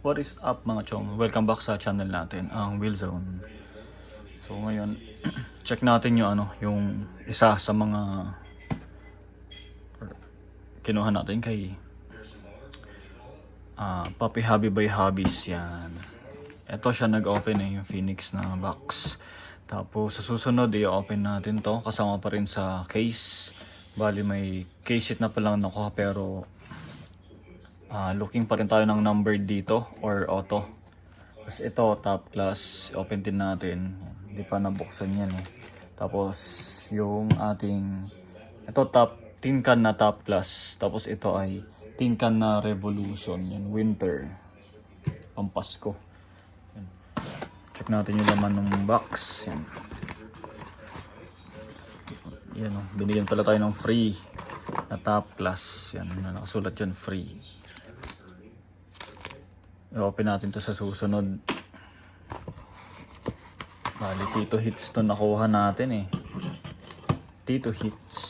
What is up mga chong? Welcome back sa channel natin, ang Willzone. So ngayon, check natin yung isa sa mga kinuha natin kay Papi Hobby by Hobbies yan. Ito siya nag-open yung Phoenix na box. Tapos sa susunod i-open natin to kasama pa rin sa case. Bali may case it na pa lang nakuha pero looking pa rin tayo ng number dito or auto. Tapos ito top class, open din natin. Hindi pa nabuksan yan eh. Tapos yung ating ito top tin can na top class. Tapos ito ay tin can na Revolution, yan winter. Pampasko. Yan. Check natin yung laman ng box. Yan. Yan oh, binigyan pala tayo ng free na top class. Yan, nakasulat yan free. I-open natin to sa susunod. Bali, Tito Hits to nakuha natin eh. Tito Hits.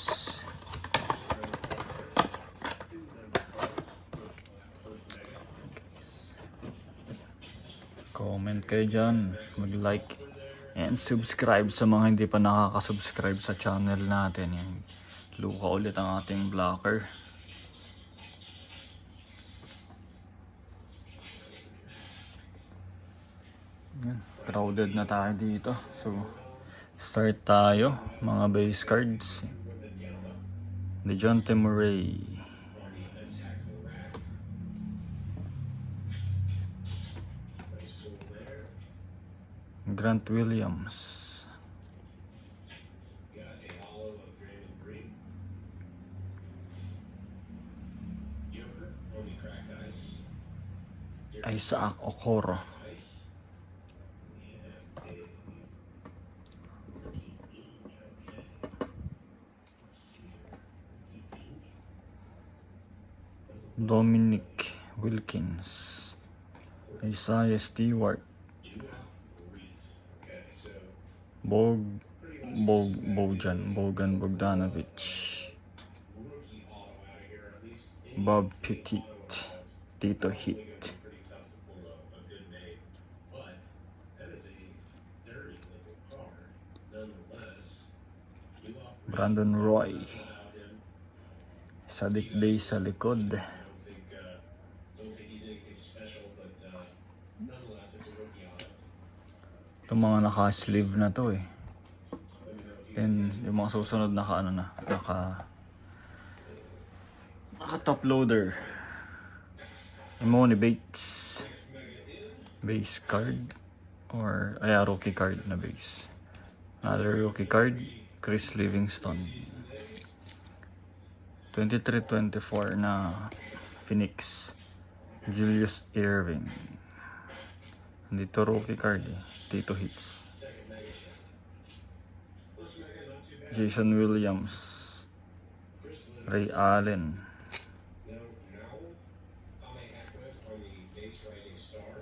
Comment kayo dyan. Mag-like and subscribe sa mga hindi pa nakaka-subscribe sa channel natin. Yan. Luka ulit ang ating blocker. Yan, crowded na tayo dito. So, start tayo. Mga base cards. DeJounte Murray. Grant Williams. Isaac Okoro. Dominic Wilkins, Isaiah Stewart, Bojan Bogdanovic, Bob Petit, Tito Hit, Brandon Roy, Sadiq Bey sa likod. Itong mga naka-sleeve na to eh. Then yung mga susunod naka top loader. Emoni Bates. Base card. Or rookie card na base. Another rookie card. Chris Livingston. 23-24 na Phoenix. Julius Erving. Dito rookie card eh. Tito Hits. Jason Williams. Ray Allen.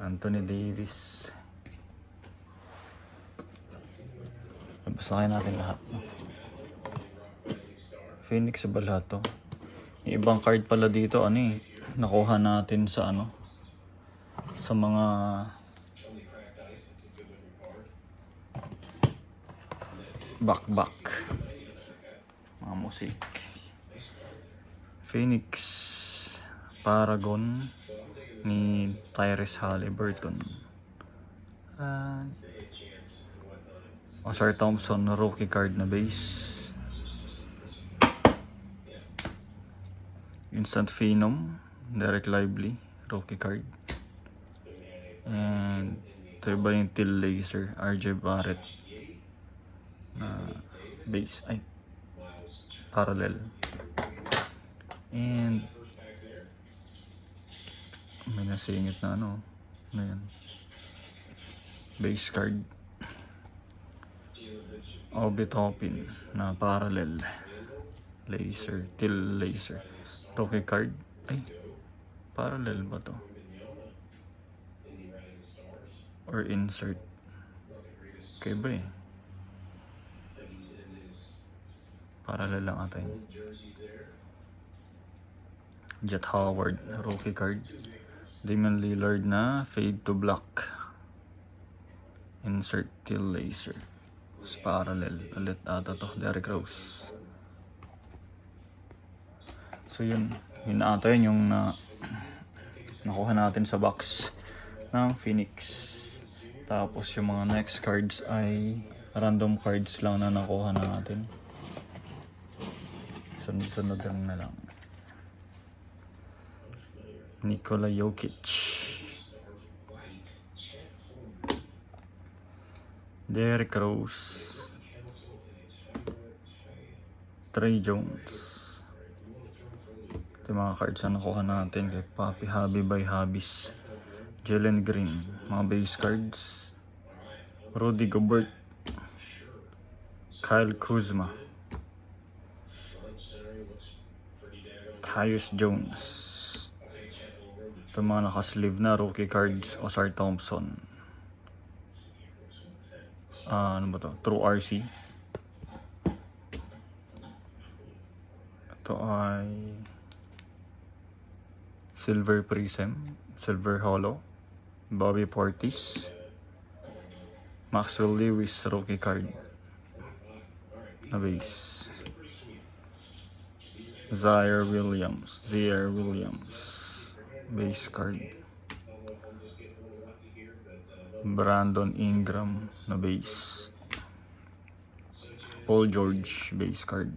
Anthony Davis. Basahin natin lahat. Phoenix ba lahat to? Yung ibang card pala dito, nakuha natin sa sa mga back mga musik. Phoenix Paragon ni Tyrese Halliburton. Oscar Thompson rookie card na base. Instant Phenom Derek Lively rookie card. And ito ba yung Till Laser RJ Barrett base parallel. And may nasingit na yan base card. Obi Toppin na parallel laser Till Laser rookie card. Parallel ba to or insert? Okay ba eh, parallel lang ata yun. Jet Howard rookie card. Damian Lillard na fade to black. Insert till laser. Tapos parallel. Ulit ata to. Derrick Rose. So yun. Yun ata yun yung nakuha natin sa box ng Phoenix. Tapos yung mga next cards ay random cards lang na nakuha natin. Sunod-sunod na lang. Nikola Jokic, Derrick Rose, Trey Jones. Ito yung mga cards na nakuha natin kay Papi Hobby by Hobbies. Jalen Green, mga base cards. Rudy Gobert, Kyle Kuzma, Tyus Jones. Ito mga nakasleeve na rookie cards. Osar Thompson. Ano ba to? True RC. Ito ay Silver Prism, Silver Hollow, Bobby Portis, Maxwell Lewis rookie card na base. Zaire Williams base card. Brandon Ingram na base. Paul George base card.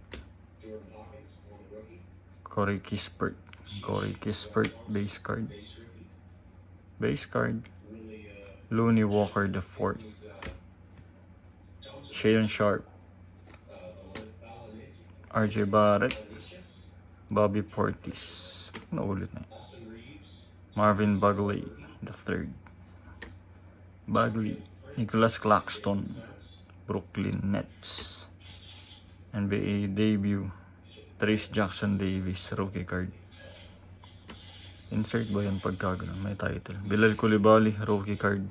Corey Kispert base card. Looney Walker the fourth. Shaedon Sharpe, RJ Barrett, Bobby Portis, naulit na. Marvin Bagley the third. Nicholas Claxton, Brooklyn Nets. NBA debut, Trace Jackson Davis rookie card. Insert ba yan pagka ganun? May title. Bilal Coulibaly rookie card,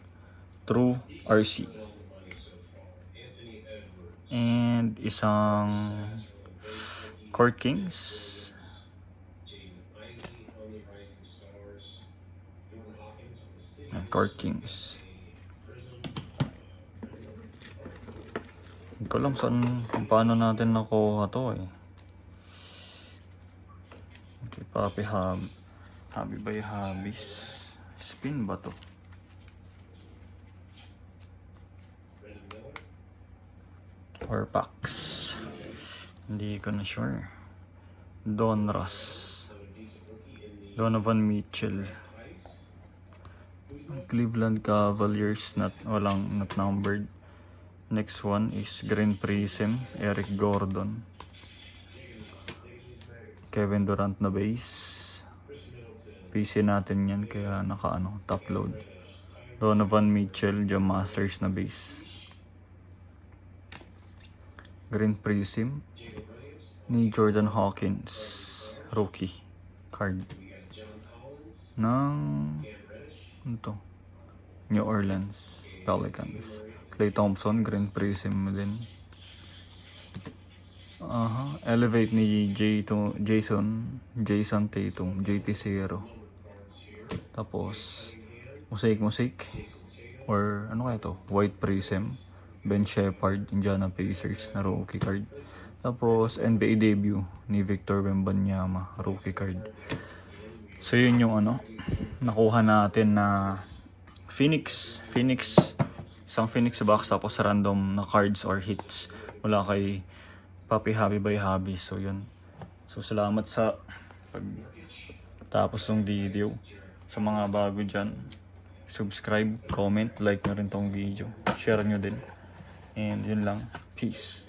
True RC. And isang Court Kings. Court Kings. Hindi ko alam kung paano natin nakuha to eh. Okay, Papi Hobby by Hobbies. Spin ba to? Or packs? Hindi ko na sure. Donovan Mitchell, Cleveland Cavaliers, not numbered. Next one is Green Prism, Eric Gordon, Kevin Durant na base. PC natin yan kaya top load. Donovan Mitchell, Jam Masters na base. Green Prism ni Jordan Hawkins rookie card ng New Orleans Pelicans. Klay Thompson, Green Prism din. Elevate ni Jason Tatum, JT0. Tapos Mosaic or ano kaya to? White Prism, Ben Shepherd, Indiana Pacers na rookie card. Tapos NBA debut ni Victor Wembanyama rookie card. So yun yung nakuha natin na Phoenix, isang Phoenix box, tapos random na cards or hits mula kay Papi Hobby by Hobby. So yun. So salamat sa pagtapos ng video. Sa mga bago dyan, subscribe, comment, like nyo rin tong video. Share nyo din. And yun lang. Peace.